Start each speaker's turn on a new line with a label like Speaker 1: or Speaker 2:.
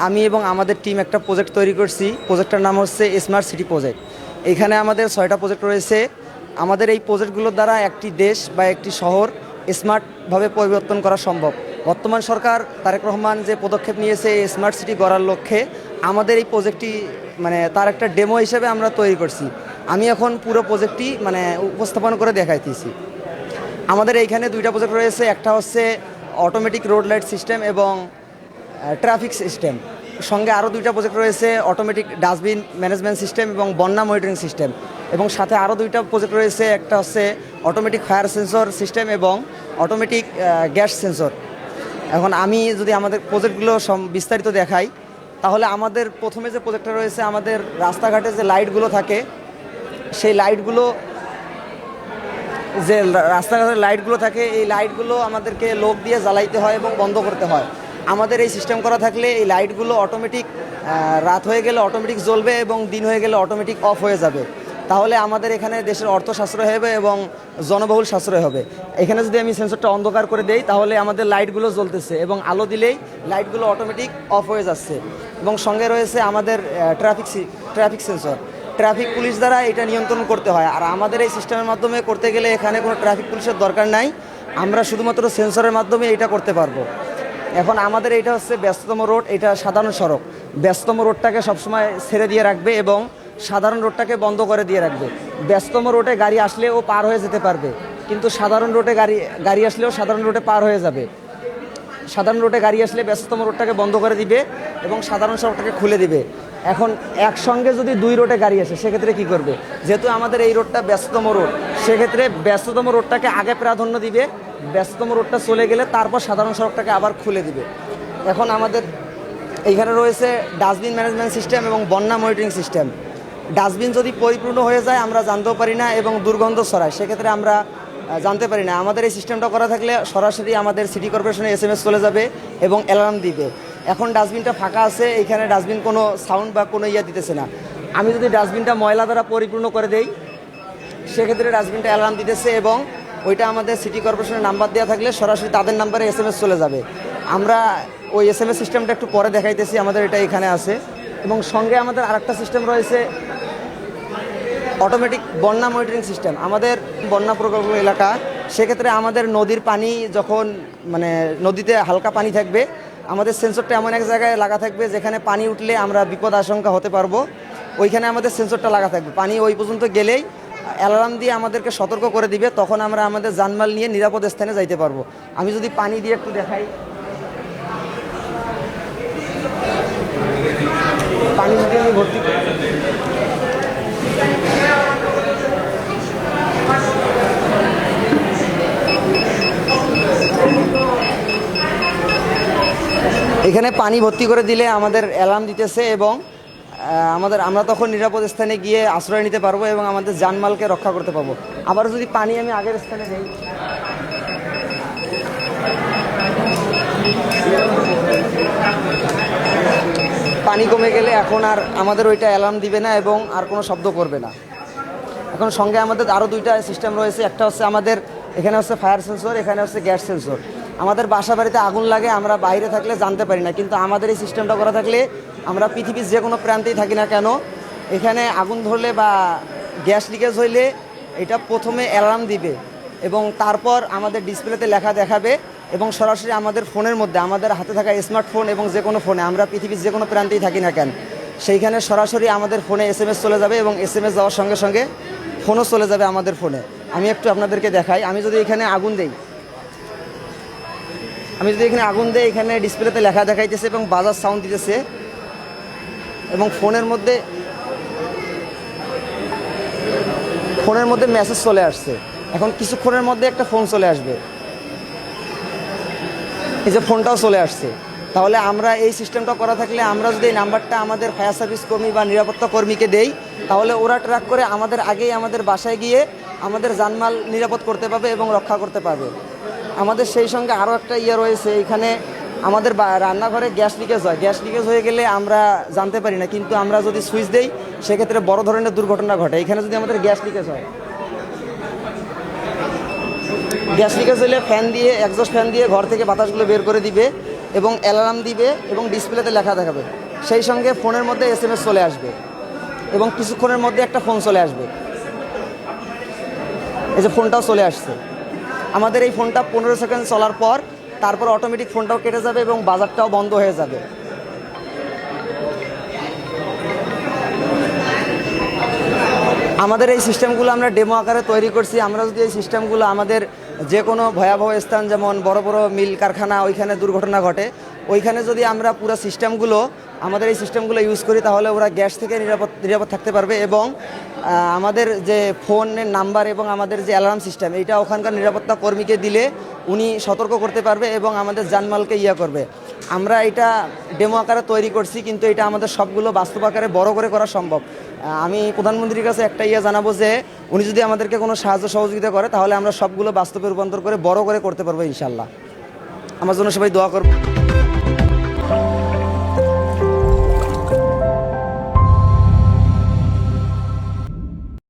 Speaker 1: আমি এবং আমাদের টিম একটা প্রজেক্ট তৈরি করছি। প্রজেক্টটার নাম হচ্ছে স্মার্ট সিটি প্রজেক্ট। এখানে আমাদের 6টা প্রজেক্ট রয়েছে। আমাদের এই প্রজেক্টগুলোর দ্বারা একটি দেশ বা একটি শহর স্মার্টভাবে পরিবর্তন করা সম্ভব। বর্তমান সরকার তারেক রহমান যে পদক্ষেপ নিয়েছে এই স্মার্ট সিটি গড়ার লক্ষ্যে, আমাদের এই প্রজেক্টটি তার একটা ডেমো হিসেবে আমরা তৈরি করছি। আমি এখন পুরো প্রজেক্টটি উপস্থাপন করে দেখাইতেছি। আমাদের এইখানে 2টা প্রজেক্ট রয়েছে। একটা হচ্ছে অটোমেটিক রোড লাইট সিস্টেম এবং ট্রাফিক সিস্টেম। সঙ্গে আরও 2টা প্রজেক্ট রয়েছে, অটোমেটিক ডাস্টবিন ম্যানেজমেন্ট সিস্টেম এবং বন্যা মনিটরিং সিস্টেম। এবং সাথে আরও 2টা প্রজেক্ট রয়েছে, একটা হচ্ছে অটোমেটিক ফায়ার সেন্সর সিস্টেম এবং অটোমেটিক গ্যাস সেন্সর। এখন আমি যদি আমাদের প্রজেক্টগুলো বিস্তারিত দেখাই, তাহলে আমাদের প্রথমে যে প্রজেক্টটা রয়েছে, আমাদের রাস্তাঘাটে যে লাইটগুলো থাকে, সেই লাইটগুলো রাস্তাঘাটের লাইটগুলো থাকে, এই লাইটগুলো আমাদেরকে লোক দিয়ে জ্বালাইতে হয় এবং বন্ধ করতে হয়। আমাদের এই সিস্টেম করা থাকলে এই লাইটগুলো অটোমেটিক রাত হয়ে গেলে অটোমেটিক জ্বলবে এবং দিন হয়ে গেলে অটোমেটিক অফ হয়ে যাবে। তাহলে আমাদের এখানে দেশের অর্থ সাশ্রয় হবে এবং জনবহুল সাশ্রয় হবে। এখানে যদি আমি সেন্সরটা অন্ধকার করে দেই, তাহলে আমাদের লাইটগুলো জ্বলতেছে এবং আলো দিলেই লাইটগুলো অটোমেটিক অফ হয়ে যাচ্ছে। এবং সঙ্গে রয়েছে আমাদের ট্রাফিক সেন্সর। ট্রাফিক পুলিশ দ্বারা এটা নিয়ন্ত্রণ করতে হয়, আর আমাদের এই সিস্টেমের মাধ্যমে করতে গেলে এখানে কোনো ট্রাফিক পুলিশের দরকার নাই। আমরা শুধুমাত্র সেন্সরের মাধ্যমে এটা করতে পারবো। এখন আমাদের এটা হচ্ছে ব্যস্ততম রোড, এটা সাধারণ সড়ক। ব্যস্ততম রোডটাকে সবসময় ছেড়ে দিয়ে রাখবে এবং সাধারণ রোডটাকে বন্ধ করে দিয়ে রাখবে। ব্যস্ততম রোডে গাড়ি আসলেও পার হয়ে যেতে পারবে, কিন্তু সাধারণ রোডে গাড়ি আসলেও সাধারণ রোডে পার হয়ে যাবে। সাধারণ রোডে গাড়ি আসলে ব্যস্ততম রোডটাকে বন্ধ করে দিবে এবং সাধারণ সড়কটাকে খুলে দিবে। এখন একসঙ্গে যদি 2 রোডে গাড়ি আসে, সেক্ষেত্রে কি করবে? যেহেতু আমাদের এই রোডটা ব্যস্ততম রোড, সেক্ষেত্রে ব্যস্ততম রোডটাকে আগে প্রাধান্য দিবে। ব্যস্ততম রোডটা চলে গেলে তারপর সাধারণ সড়কটাকে আবার খুলে দিবে। এখন আমাদের এইখানে রয়েছে ডাস্টবিন ম্যানেজমেন্ট সিস্টেম এবং বন্যা মনিটরিং সিস্টেম। ডাস্টবিন যদি পরিপূর্ণ হয়ে যায় আমরা জানতেও পারি না এবং দুর্গন্ধ ছড়ায়, সেক্ষেত্রে আমরা জানতে পারি না। আমাদের এই সিস্টেমটা করা থাকলে সরাসরি আমাদের সিটি কর্পোরেশনে SMS চলে যাবে এবং অ্যালার্ম দিবে। এখন ডাস্টবিনটা ফাঁকা আছে, এইখানে ডাস্টবিন কোনো সাউন্ড বা কোনো দিতেছে না। আমি যদি ডাস্টবিনটা ময়লা দ্বারা পরিপূর্ণ করে দেই, সেক্ষেত্রে ডাস্টবিনটা অ্যালার্ম দিতেছে এবং ওইটা আমাদের সিটি কর্পোরেশনের নাম্বার দেওয়া থাকলে সরাসরি তাদের নাম্বারে SMS চলে যাবে। আমরা ওই SMS সিস্টেমটা একটু পরে দেখাইতেছি, আমাদের এটা এখানে আছে। এবং সঙ্গে আমাদের আরেকটা সিস্টেম রয়েছে, অটোমেটিক বন্যা মনিটরিং সিস্টেম। আমাদের বন্যা প্রকল্প এলাকা, সেক্ষেত্রে আমাদের নদীর পানি যখন নদীতে হালকা পানি থাকবে, আমাদের সেন্সরটা এমন এক জায়গায় লাগা থাকবে যেখানে পানি উঠলে আমরা বিপদ আশঙ্কা হতে পারবো, ওইখানে আমাদের সেন্সরটা লাগা থাকবে। পানি ওই পর্যন্ত গেলেই অ্যালার্ম দিয়ে আমাদেরকে সতর্ক করে দিবে, তখন আমরা আমাদের জানমাল নিয়ে নিরাপদ স্থানে যাইতে পারবো। আমি যদি পানি দিয়ে একটু দেখাই, পানি যদি আমি ভর্তি এখানে পানি ভর্তি করে দিলে আমাদের অ্যালার্ম দিতেছে এবং আমরা তখন নিরাপদ স্থানে গিয়ে আশ্রয় নিতে পারবো এবং আমাদের জানমালকে রক্ষা করতে পারবো। আবার যদি পানি আমি আগের স্থানে দেই, পানি কমে গেলে এখন আর আমাদের ওইটা অ্যালার্ম দিবে না এবং আর কোনো শব্দ করবে না। এখন সঙ্গে আমাদের আরও 2টা সিস্টেম রয়েছে। একটা হচ্ছে আমাদের এখানে হচ্ছে ফায়ার সেন্সর, এখানে হচ্ছে গ্যাস সেন্সর। আমাদের বাসা বাড়িতে আগুন লাগে, আমরা বাইরে থাকলে জানতে পারি না, কিন্তু আমাদের এই সিস্টেমটা করা থাকলে আমরা পৃথিবীর যে কোনো প্রান্তেই থাকি না কেন, এখানে আগুন ধরলে বা গ্যাস লিকেজ হইলে এটা প্রথমে অ্যালার্ম দিবে এবং তারপর আমাদের ডিসপ্লেতে লেখা দেখাবে এবং সরাসরি আমাদের ফোনের মধ্যে, আমাদের হাতে থাকা স্মার্টফোন এবং যে কোনো ফোনে, আমরা পৃথিবীর যে কোনো প্রান্তেই থাকি না কেন, সেইখানে সরাসরি আমাদের ফোনে SMS চলে যাবে এবং SMS যাওয়ার সঙ্গে সঙ্গে ফোনও চলে যাবে আমাদের ফোনে। আমি একটু আপনাদেরকে দেখাই। আমি যদি এখানে আগুন দেই, এখানে ডিসপ্লেতে লেখা দেখাইতেছে এবং বাজার সাউন্ড দিতেছে এবং ফোনের মধ্যে মেসেজ চলে আসছে। এখন কিছুক্ষণের মধ্যে একটা ফোন চলে আসবে, এই যে ফোনটাও চলে আসছে। তাহলে আমরা এই সিস্টেমটা করা থাকলে আমরা যদি এই নাম্বারটা আমাদের ফায়ার সার্ভিস কর্মী বা নিরাপত্তা কর্মীকে দেই, তাহলে ওরা ট্র্যাক করে আমাদের আগেই আমাদের বাসায় গিয়ে আমাদের জানমাল নিরাপদ করতে পারবে এবং রক্ষা করতে পারবে। আমাদের সেই সঙ্গে আরও একটা রয়েছে, এখানে আমাদের রান্নাঘরে গ্যাস লিকেজ হয়। গ্যাস লিকেজ হয়ে গেলে আমরা জানতে পারি না, কিন্তু আমরা যদি সুইচ দেই সেক্ষেত্রে বড় ধরনের দুর্ঘটনা ঘটে। এখানে যদি আমাদের গ্যাস লিকেজ হয়, গ্যাস লিকেজ হলে ফ্যান দিয়ে, এক্সস্ট ফ্যান দিয়ে ঘর থেকে বাতাসগুলো বের করে দিবে এবং অ্যালার্ম দিবে এবং ডিসপ্লেতে লেখা দেখাবে, সেই সঙ্গে ফোনের মধ্যে SMS চলে আসবে এবং কিছুক্ষণের মধ্যে একটা ফোন চলে আসবে। এই যে ফোনটাও চলে আসছে। আমাদের এই ফোনটা 15 সেকেন্ড চলার পর তারপর অটোমেটিক ফোনটাও কেটে যাবে এবং বাজারটাও বন্ধ হয়ে যাবে। আমাদের এই সিস্টেমগুলো আমরা ডেমো আকারে তৈরি করছি। আমরা যদি এই সিস্টেমগুলো আমাদের যে কোনো ভয়াবহ স্থান, যেমন বড় বড় মিল কারখানা, ওইখানে দুর্ঘটনা ঘটে, ওইখানে যদি আমরা পুরো সিস্টেমগুলো আমাদের এই সিস্টেমগুলো ইউজ করি, তাহলে ওরা গ্যাস থেকে নিরাপদ থাকতে পারবে এবং আমাদের যে ফোনের নাম্বার এবং আমাদের যে অ্যালার্ম সিস্টেম, এইটা ওখানকার নিরাপত্তা কর্মীকে দিলে উনি সতর্ক করতে পারবে এবং আমাদের জানমালকে করবে। আমরা এটা ডেমো আকারে তৈরি করছি, কিন্তু এটা আমাদের সবগুলো বাস্তব আকারে বড় করে করা সম্ভব। আমি প্রধানমন্ত্রীর কাছে একটা জানাবো যে উনি যদি আমাদেরকে কোনো সাহায্য সহযোগিতা করে, তাহলে আমরা সবগুলো বাস্তবে রূপান্তর করে বড় করে করতে পারবো ইনশাল্লাহ। আমার জন্য সবাই দোয়া করবো।